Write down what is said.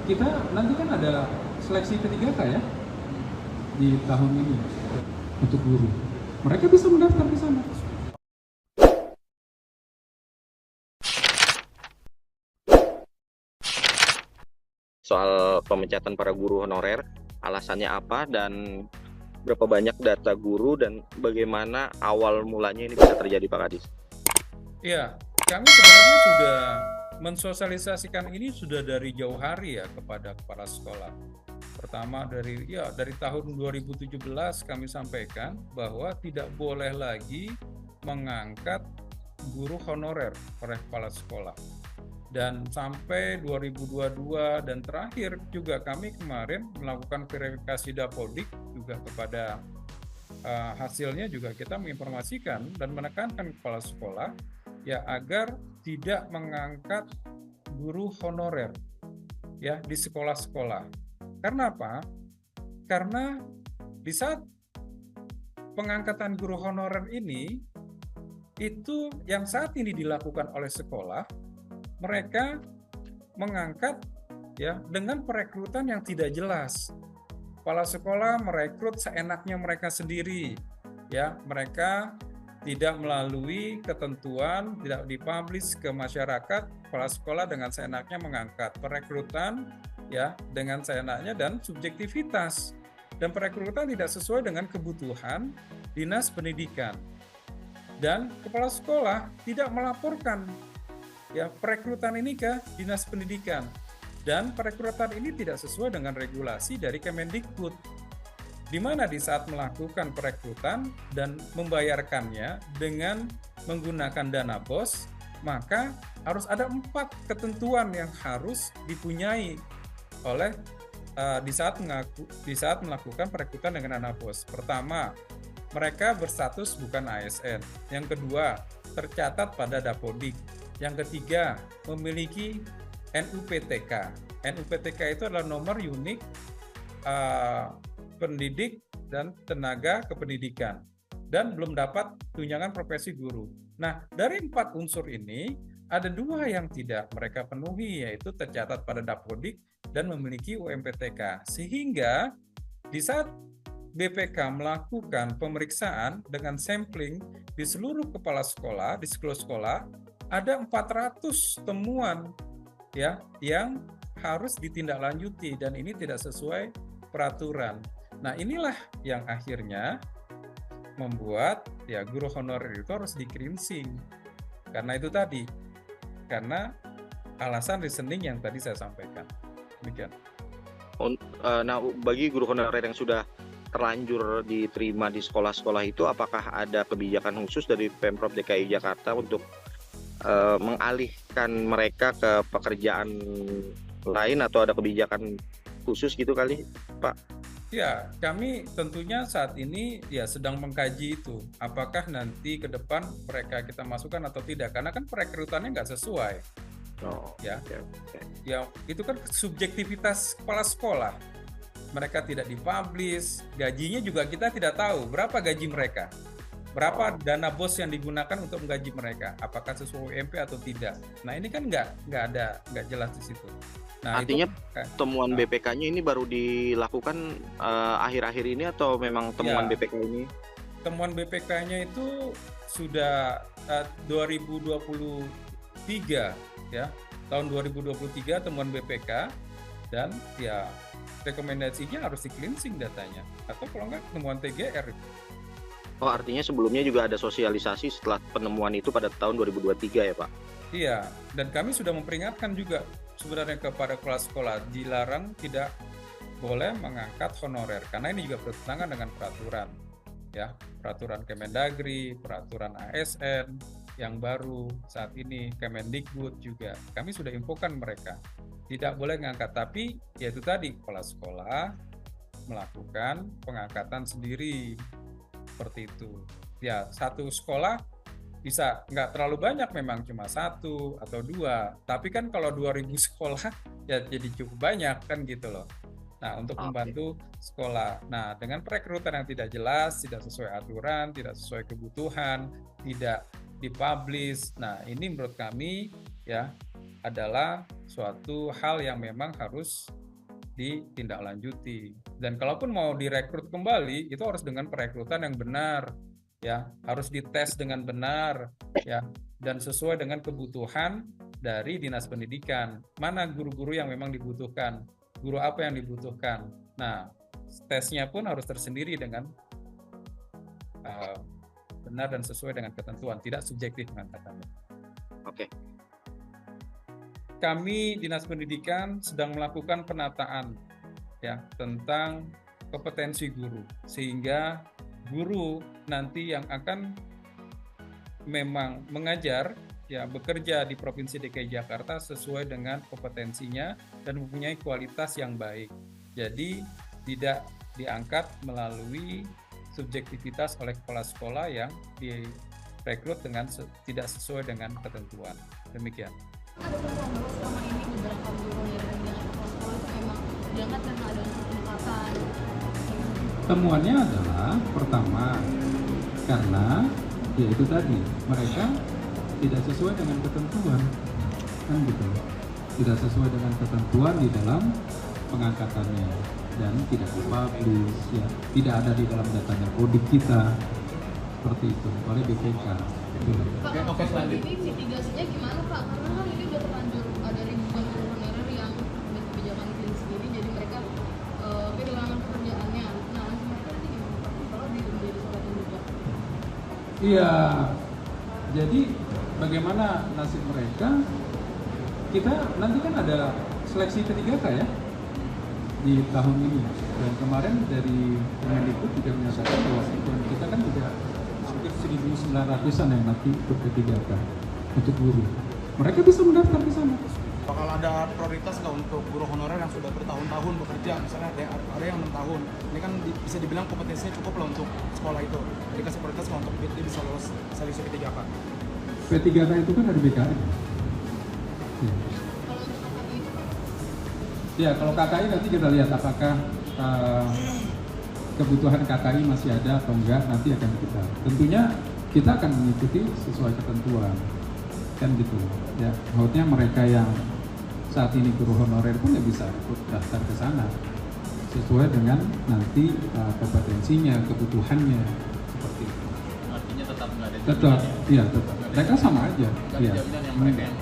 kita nanti kan ada seleksi P3K ya di tahun ini untuk guru. Mereka bisa mendaftar di sana. Soal pemecatan para guru honorer, alasannya apa dan berapa banyak data guru dan bagaimana awal mulanya ini bisa terjadi, Pak Kadis? Ya, kami sebenarnya sudah mensosialisasikan ini sudah dari jauh hari ya kepada kepala sekolah. Pertama dari tahun 2017 kami sampaikan bahwa tidak boleh lagi mengangkat guru honorer oleh kepala sekolah. Dan sampai 2022 dan terakhir juga kami kemarin melakukan verifikasi Dapodik juga kepada hasilnya juga kita menginformasikan dan menekankan kepala sekolah ya agar tidak mengangkat guru honorer ya di sekolah-sekolah. Karena apa? Karena di saat pengangkatan guru honorer ini itu yang saat ini dilakukan oleh sekolah, mereka mengangkat ya dengan perekrutan yang tidak jelas. Kepala sekolah merekrut seenaknya mereka sendiri. Ya, mereka tidak melalui ketentuan, tidak dipublish ke masyarakat. Kepala sekolah dengan seenaknya mengangkat perekrutan ya dengan seenaknya dan subjektivitas. Dan perekrutan tidak sesuai dengan kebutuhan Dinas Pendidikan. Dan kepala sekolah tidak melaporkan ya perekrutan ini ke Dinas Pendidikan, dan perekrutan ini tidak sesuai dengan regulasi dari Kemendikbud, di mana di saat melakukan perekrutan dan membayarkannya dengan menggunakan dana BOS, maka harus ada 4 ketentuan yang harus dipunyai oleh di saat melakukan perekrutan dengan dana BOS. Pertama, mereka berstatus bukan ASN. Yang kedua, tercatat pada Dapodik. Yang ketiga, memiliki NUPTK. NUPTK itu adalah nomor unik pendidik dan tenaga kependidikan dan belum dapat tunjangan profesi guru. Nah, dari 4 unsur ini ada 2 yang tidak mereka penuhi, yaitu tercatat pada Dapodik dan memiliki UMPTK. Sehingga di saat BPK melakukan pemeriksaan dengan sampling di seluruh kepala sekolah, di seluruh sekolah, ada 400 temuan ya yang harus ditindaklanjuti dan ini tidak sesuai peraturan. Nah, inilah yang akhirnya membuat ya guru honorer itu harus di-cleansing. Karena itu tadi, karena alasan reasoning yang tadi saya sampaikan. Demikian. Nah, bagi guru honorer yang sudah terlanjur diterima di sekolah-sekolah itu, apakah ada kebijakan khusus dari Pemprov DKI Jakarta untuk mengalihkan mereka ke pekerjaan lain atau ada kebijakan khusus gitu kali, Pak? Ya, kami tentunya saat ini ya sedang mengkaji itu. Apakah nanti ke depan mereka kita masukkan atau tidak? Karena kan perekrutannya nggak sesuai. Ya, ya itu kan subjektivitas kepala sekolah. Mereka tidak dipublish, gajinya juga kita tidak tahu berapa gaji mereka. Berapa dana BOS yang digunakan untuk menggaji mereka? Apakah sesuai UMP atau tidak? Nah, ini kan nggak jelas di situ. Nah, artinya temuan BPK-nya ini baru dilakukan akhir-akhir ini atau memang temuan BPK ini? Temuan BPK-nya itu sudah 2023 ya. Tahun 2023 temuan BPK dan ya rekomendasinya harus di-cleansing datanya atau kalau nggak temuan TGR. Oh, artinya sebelumnya juga ada sosialisasi setelah penemuan itu pada tahun 2023 ya, Pak? Iya, dan kami sudah memperingatkan juga sebenarnya kepada kepala sekolah, dilarang tidak boleh mengangkat honorer, karena ini juga bertentangan dengan peraturan. Ya, peraturan Kemendagri, peraturan ASN yang baru saat ini, Kemendikbud juga. Kami sudah infokan mereka, tidak boleh mengangkat, tapi yaitu tadi, kepala sekolah melakukan pengangkatan sendiri. Seperti itu. Ya, satu sekolah bisa nggak terlalu banyak, memang cuma 1 atau 2. Tapi kan kalau 2000 sekolah ya jadi cukup banyak kan gitu loh. Nah, untuk membantu sekolah. Nah, dengan perekrutan yang tidak jelas, tidak sesuai aturan, tidak sesuai kebutuhan, tidak dipublish. Nah, ini menurut kami ya adalah suatu hal yang memang harus ditindaklanjuti. Dan kalaupun mau direkrut kembali, itu harus dengan perekrutan yang benar, ya, harus dites dengan benar, ya, dan sesuai dengan kebutuhan dari Dinas Pendidikan. Mana guru-guru yang memang dibutuhkan, guru apa yang dibutuhkan. Nah, tesnya pun harus tersendiri dengan benar dan sesuai dengan ketentuan, tidak subjektif mengatakannya. Oke. Kami Dinas Pendidikan sedang melakukan penataan ya tentang kompetensi guru, sehingga guru nanti yang akan memang mengajar ya bekerja di Provinsi DKI Jakarta sesuai dengan kompetensinya dan mempunyai kualitas yang baik. Jadi tidak diangkat melalui subjektivitas oleh kepala sekolah yang direkrut dengan tidak sesuai dengan ketentuan. Demikian. Ada temuan bahwa selama ini beberapa guru yang dengan kepala sekolah itu memang diangkat karena ada kesepakatan. Temuannya adalah pertama karena ya itu tadi mereka tidak sesuai dengan ketentuan, kan gitu, tidak sesuai dengan ketentuan di dalam pengangkatannya dan tidak dipublish, ya, tidak ada di dalam datanya kodik kita seperti itu oleh BPK. Pak, kalau ini mitigasinya gimana Pak? Karena kan ini udah terlanjur ada ribuan guru honorer yang dengan kebijakan ini sendiri, jadi mereka kehilangan pekerjaannya. Nah, mereka nanti gimana Pak? Kalau menjadi sesuatu juga. Iya, jadi bagaimana nasib mereka? Kita nanti kan ada seleksi P3K ya di tahun ini, dan kemarin dari Kemendikbud juga menyatakan bahwa kita kan juga hampir 1.900-an yang nanti ikut P3K untuk guru. Mereka bisa mendaftar di sana. Bakal ada prioritas nggak untuk guru honorer yang sudah bertahun-tahun bekerja, misalnya ada yang 6 tahun. Ini kan bisa dibilang kompetensinya cukup lah untuk sekolah itu. Dikasih prioritas nggak untuk dia bisa lolos seleksi P3K? P3K itu kan dari BKN. Ya. Kalau untuk KKI itu Pak? Ya, kalau KKI nanti kita lihat apakah kebutuhan KKI masih ada atau enggak, nanti akan kita. Tentunya kita akan mengikuti sesuai ketentuan, kan gitu. Ya, maksudnya mereka yang saat ini guru honorer pun ya bisa ikut daftar ke sana sesuai dengan nanti kompetensinya, kebutuhannya seperti itu. Artinya tetap nggak ada Tetap, iya tetap. Mereka sama aja. Nggak ada Iya. jaminan yang mereka yang